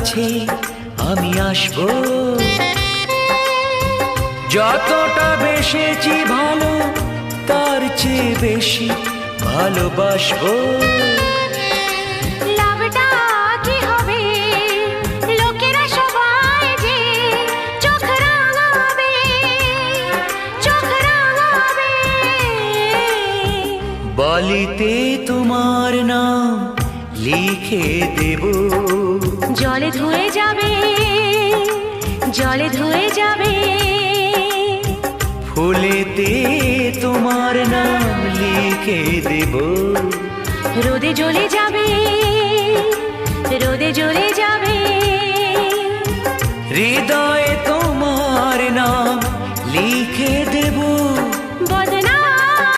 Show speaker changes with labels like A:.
A: কাছে আমি আসবো, যতটা বেসেছি ভালো তার চেয়ে বেশি ভালোবাসবো।
B: লাভটা কি হবে লোকেরা সবাই যে চোখ রাঙাবে, চোখ রাঙাবে।
A: বালিতে তোমার নাম লিখে দেব,
B: জলে ধুয়ে যাবে, জলে ধুয়ে যাবে।
A: ফুলেতে তোমার নাম লিখে দেব,
B: রোদে জ্বলে যাবে, রোদে জ্বলে যাবে।
A: হৃদয়